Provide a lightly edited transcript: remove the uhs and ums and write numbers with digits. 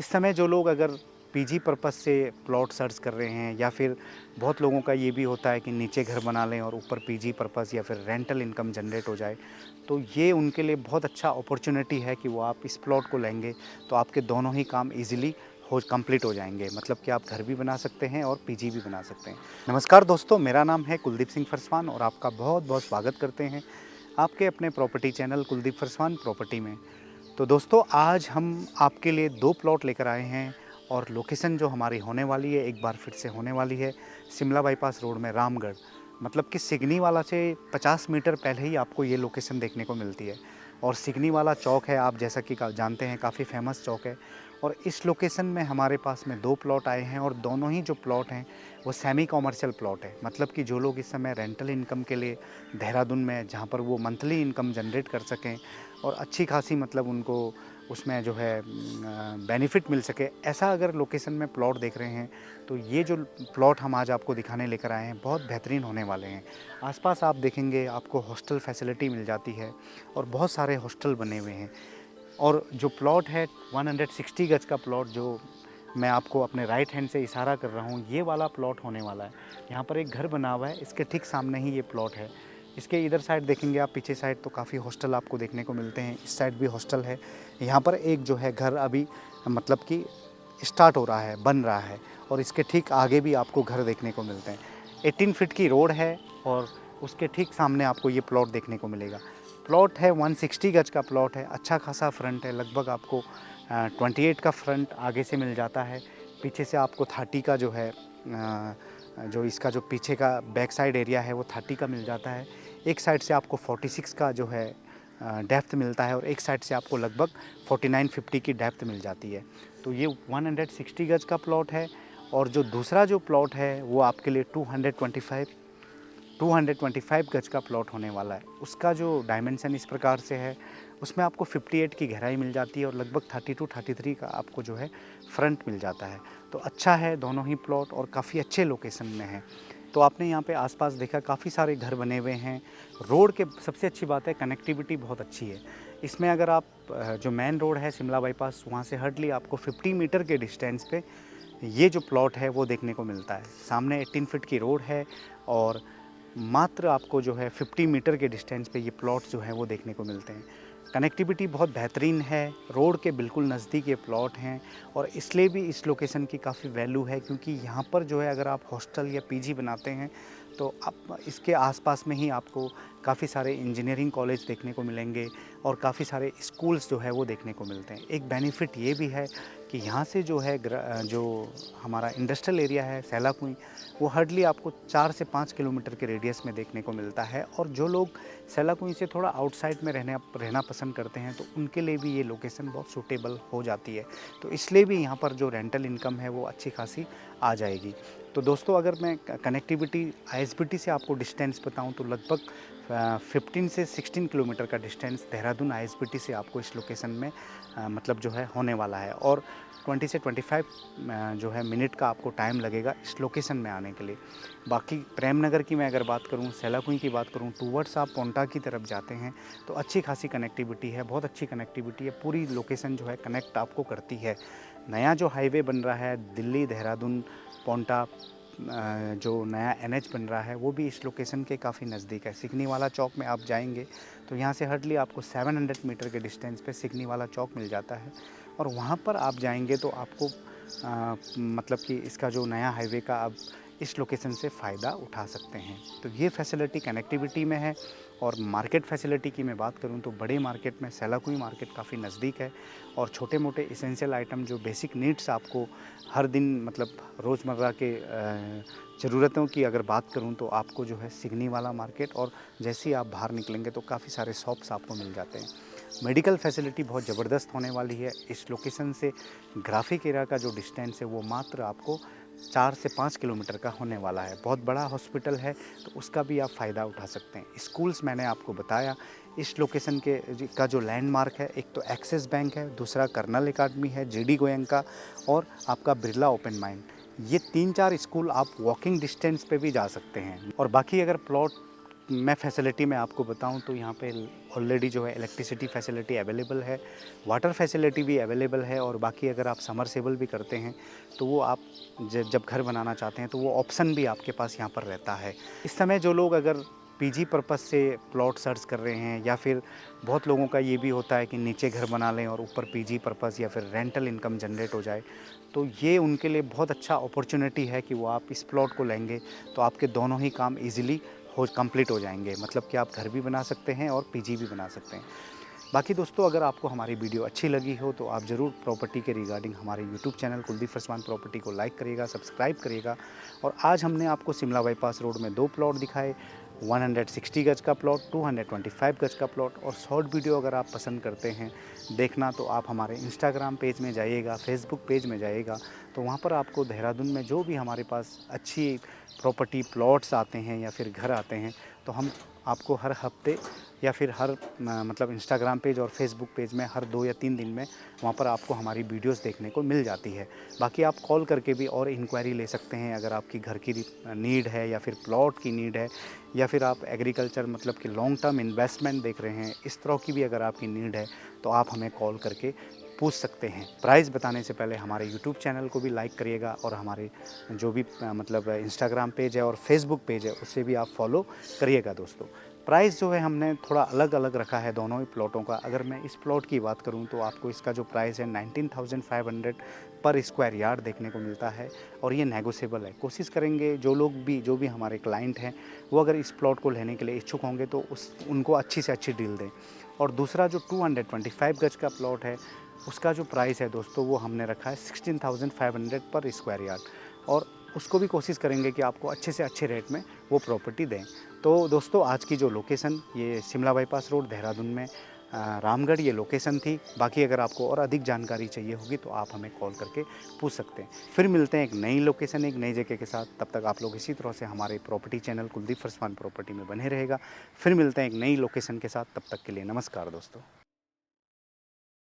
इस समय जो लोग अगर पीजी पर्पस से प्लॉट सर्च कर रहे हैं या फिर बहुत लोगों का ये भी होता है कि नीचे घर बना लें और ऊपर पीजी पर्पस या फिर रेंटल इनकम जनरेट हो जाए, तो ये उनके लिए बहुत अच्छा अपॉर्चुनिटी है कि वो आप इस प्लॉट को लेंगे तो आपके दोनों ही काम इजीली हो कंप्लीट हो जाएंगे। मतलब कि आप घर भी बना सकते हैं और पीजी भी बना सकते हैं। नमस्कार दोस्तों, मेरा नाम है कुलदीप सिंह फरसवान और आपका बहुत बहुत स्वागत करते हैं आपके अपने property channel Kuldeep Pharswan property में। तो दोस्तों, आज हम आपके लिए 2 प्लॉट लेकर आए हैं और लोकेशन जो हमारी होने वाली है, एक बार फिर से होने वाली है शिमला बाईपास रोड में रामगढ़। मतलब कि सिगनीवाला से 50 मीटर पहले ही आपको ये लोकेशन देखने को मिलती है। और सिगनीवाला चौक है, आप जैसा कि जानते हैं, काफ़ी फेमस चौक है। और इस लोकेशन में हमारे पास में 2 प्लॉट आए हैं और दोनों ही जो प्लॉट हैं वो सेमी कॉमर्शियल प्लॉट है। मतलब कि जो लोग इस समय रेंटल इनकम के लिए देहरादून में, जहाँ पर वो मंथली इनकम जनरेट कर सकें और अच्छी खासी मतलब उनको उसमें जो है बेनिफिट मिल सके, ऐसा अगर लोकेशन में प्लॉट देख रहे हैं तो ये जो प्लॉट हम आज आपको दिखाने लेकर आए हैं बहुत बेहतरीन होने वाले हैं। आसपास आप देखेंगे आपको हॉस्टल फैसिलिटी मिल जाती है और बहुत सारे हॉस्टल बने हुए हैं। और जो प्लॉट है 160 गज का प्लॉट, जो मैं आपको अपने राइट हैंड से इशारा कर रहा हूँ, ये वाला प्लॉट होने वाला है। यहाँ पर एक घर बना हुआ है, इसके ठीक सामने ही ये प्लॉट है। इसके इधर साइड देखेंगे आप, पीछे साइड तो काफ़ी हॉस्टल आपको देखने को मिलते हैं, इस साइड भी हॉस्टल है। यहाँ पर एक जो है घर अभी मतलब कि स्टार्ट हो रहा है, बन रहा है और इसके ठीक आगे भी आपको घर देखने को मिलते हैं। 18 फीट की रोड है और उसके ठीक सामने आपको ये प्लॉट देखने को मिलेगा। प्लॉट है 160 गज का प्लॉट है, अच्छा खासा फ्रंट है, लगभग आपको 28 का फ्रंट आगे से मिल जाता है। पीछे से आपको 30 का जो है जो इसका जो पीछे का बैक साइड एरिया है वो 30 का मिल जाता है। एक साइड से आपको 46 का जो है डेप्थ मिलता है और एक साइड से आपको लगभग 49-50 की डेप्थ मिल जाती है। तो ये 160 गज का प्लॉट है। और जो दूसरा जो प्लॉट है वो आपके लिए 225 गज का प्लॉट होने वाला है। उसका जो डायमेंशन इस प्रकार से है, उसमें आपको 58 की गहराई मिल जाती है और लगभग 32-33 का आपको जो है फ्रंट मिल जाता है। तो अच्छा है दोनों ही प्लॉट और काफ़ी अच्छे लोकेशन में है। तो आपने यहाँ पे आसपास देखा काफ़ी सारे घर बने हुए हैं। रोड के सबसे अच्छी बात है कनेक्टिविटी बहुत अच्छी है। इसमें अगर आप जो मेन रोड है शिमला बाईपास, वहाँ से हार्डली आपको 50 मीटर के डिस्टेंस पे ये जो प्लॉट है वो देखने को मिलता है। सामने 18 फीट की रोड है और मात्र आपको जो है 50 मीटर के डिस्टेंस पे ये प्लॉट जो है वो देखने को मिलते हैं। कनेक्टिविटी बहुत बेहतरीन है, रोड के बिल्कुल नज़दीक ये प्लॉट हैं और इसलिए भी इस लोकेशन की काफ़ी वैल्यू है, क्योंकि यहाँ पर जो है अगर आप हॉस्टल या पीजी बनाते हैं तो आप इसके आसपास में ही आपको काफ़ी सारे इंजीनियरिंग कॉलेज देखने को मिलेंगे और काफ़ी सारे स्कूल्स जो है वो देखने को मिलते हैं। एक बेनिफिट ये भी है कि यहाँ से जो है जो हमारा इंडस्ट्रियल एरिया है सैलाकुई, वो हार्डली आपको 4 से 5 किलोमीटर के रेडियस में देखने को मिलता है। और जो लोग सैलाकुई से थोड़ा आउटसाइड में रहना पसंद करते हैं तो उनके लिए भी ये लोकेशन बहुत सूटेबल हो जाती है। तो इसलिए भी यहाँ पर जो रेंटल इनकम है वो अच्छी खासी आ जाएगी। तो दोस्तों, अगर मैं कनेक्टिविटी आईएसबीटी से आपको डिस्टेंस बताऊँ तो लगभग 15 से 16 किलोमीटर का डिस्टेंस देहरादून आईएसबीटी से आपको इस लोकेशन में मतलब जो है होने वाला है। और 20 से 25 जो है मिनट का आपको टाइम लगेगा इस लोकेशन में आने के लिए। बाकी प्रेम नगर की मैं अगर बात करूं, सैलाकुई की बात करूं, टूवर्ड्स आप पोंटा की तरफ जाते हैं तो अच्छी खासी कनेक्टिविटी है, बहुत अच्छी कनेक्टिविटी है। पूरी लोकेशन जो है कनेक्ट आपको करती है। नया जो हाईवे बन रहा है दिल्ली देहरादून पोंटा, जो नया एनएच बन रहा है वो भी इस लोकेशन के काफ़ी नज़दीक है। सिगनीवाला चौक में आप जाएंगे तो यहाँ से हार्डली आपको 700 मीटर के डिस्टेंस पे सिगनीवाला चौक मिल जाता है और वहाँ पर आप जाएंगे तो आपको मतलब कि इसका जो नया हाईवे का आप इस लोकेशन से फ़ायदा उठा सकते हैं। तो ये फैसिलिटी कनेक्टिविटी में है। और मार्केट फैसिलिटी की मैं बात करूं तो बड़े मार्केट में सैलाकुई मार्केट काफ़ी नज़दीक है और छोटे मोटे इसेंशियल आइटम जो बेसिक नीड्स आपको हर दिन मतलब रोज़मर्रा के ज़रूरतों की अगर बात करूं तो आपको जो है सिगनी वाला मार्केट, और जैसे ही आप बाहर निकलेंगे तो काफ़ी सारे शॉप्स आपको मिल जाते हैं। मेडिकल फैसिलिटी बहुत ज़बरदस्त होने वाली है। इस लोकेशन से ग्राफिक एरिया का जो डिस्टेंस है वो मात्र आपको 4 से 5 किलोमीटर का होने वाला है। बहुत बड़ा हॉस्पिटल है तो उसका भी आप फ़ायदा उठा सकते हैं। स्कूल्स मैंने आपको बताया इस लोकेशन के का जो लैंडमार्क है, एक तो एक्सिस बैंक है, दूसरा कर्नल एकेडमी है, जीडी गोयनका और आपका बिरला ओपन माइंड। ये 3-4 स्कूल आप वॉकिंग डिस्टेंस पे भी जा सकते हैं। और बाकी अगर प्लॉट मैं फैसिलिटी में आपको बताऊं तो यहाँ पे ऑलरेडी जो है इलेक्ट्रिसिटी फैसिलिटी अवेलेबल है, वाटर फैसिलिटी भी अवेलेबल है, और बाकी अगर आप समरसेबल भी करते हैं तो वो आप जब घर बनाना चाहते हैं तो वो ऑप्शन भी आपके पास यहाँ पर रहता है। इस समय जो लोग अगर पीजी पर्पस से प्लॉट सर्च कर रहे हैं, या फिर बहुत लोगों का ये भी होता है कि नीचे घर बना लें और ऊपर पीजी पर्पस या फिर रेंटल इनकम जनरेट हो जाए, तो ये उनके लिए बहुत अच्छा अपॉर्चुनिटी है कि वो आप इस प्लॉट को लेंगे तो आपके दोनों ही काम ईजिली कंप्लीट हो जाएंगे। मतलब कि आप घर भी बना सकते हैं और पीजी भी बना सकते हैं। बाकी दोस्तों, अगर आपको हमारी वीडियो अच्छी लगी हो तो आप ज़रूर प्रॉपर्टी के रिगार्डिंग हमारे YouTube channel Kuldeep Pharswan property को लाइक करिएगा, सब्सक्राइब करिएगा। और आज हमने आपको शिमला बाईपास रोड में 2 प्लॉट दिखाए, 160 गज का प्लॉट, 225 गज का प्लॉट। और शॉर्ट वीडियो अगर आप पसंद करते हैं देखना तो आप हमारे इंस्टाग्राम पेज में जाइएगा, फेसबुक पेज में जाइएगा, तो वहाँ पर आपको देहरादून में जो भी हमारे पास अच्छी प्रॉपर्टी प्लॉट्स आते हैं या फिर घर आते हैं, तो हम आपको हर हफ्ते या फिर हर मतलब इंस्टाग्राम पेज और फेसबुक पेज में हर 2 या 3 दिन में वहाँ पर आपको हमारी वीडियोस देखने को मिल जाती है। बाकी आप कॉल करके भी और इंक्वायरी ले सकते हैं, अगर आपकी घर की नीड है या फिर प्लॉट की नीड है, या फिर आप एग्रीकल्चर मतलब कि लॉन्ग टर्म इन्वेस्टमेंट देख रहे हैं, इस तरह की भी अगर आपकी नीड है तो आप हमें कॉल करके पूछ सकते हैं। प्राइस बताने से पहले हमारे यूट्यूब चैनल को भी लाइक करिएगा, और हमारे जो भी मतलब इंस्टाग्राम पेज है और फेसबुक पेज है उससे भी आप फॉलो करिएगा दोस्तों। प्राइस जो है हमने थोड़ा अलग अलग रखा है दोनों ही प्लॉटों का। अगर मैं इस प्लॉट की बात करूं तो आपको इसका जो प्राइस है 19,500 पर स्क्वायर यार्ड देखने को मिलता है, और ये नेगोशिएबल है। कोशिश करेंगे जो भी हमारे क्लाइंट हैं वो अगर इस प्लॉट को लेने के लिए इच्छुक होंगे तो उनको अच्छी से अच्छी डील दें। और दूसरा जो 225 गज का प्लॉट है उसका जो प्राइस है दोस्तों वो हमने रखा है 16,500 पर स्क्वायर यार्ड, और उसको भी कोशिश करेंगे कि आपको अच्छे से अच्छे रेट में वो प्रॉपर्टी दें। तो दोस्तों, आज की जो लोकेशन ये शिमला बाईपास रोड देहरादून में रामगढ़ ये लोकेशन थी। बाकी अगर आपको और अधिक जानकारी चाहिए होगी तो आप हमें कॉल करके पूछ सकते हैं। फिर मिलते हैं एक नई लोकेशन, एक नई जगह के साथ। तब तक आप लोग इसी तरह से हमारे property channel Kuldeep Pharswan property में बने रहेगा। फिर मिलते हैं एक नई लोकेशन के साथ, तब तक के लिए नमस्कार दोस्तों।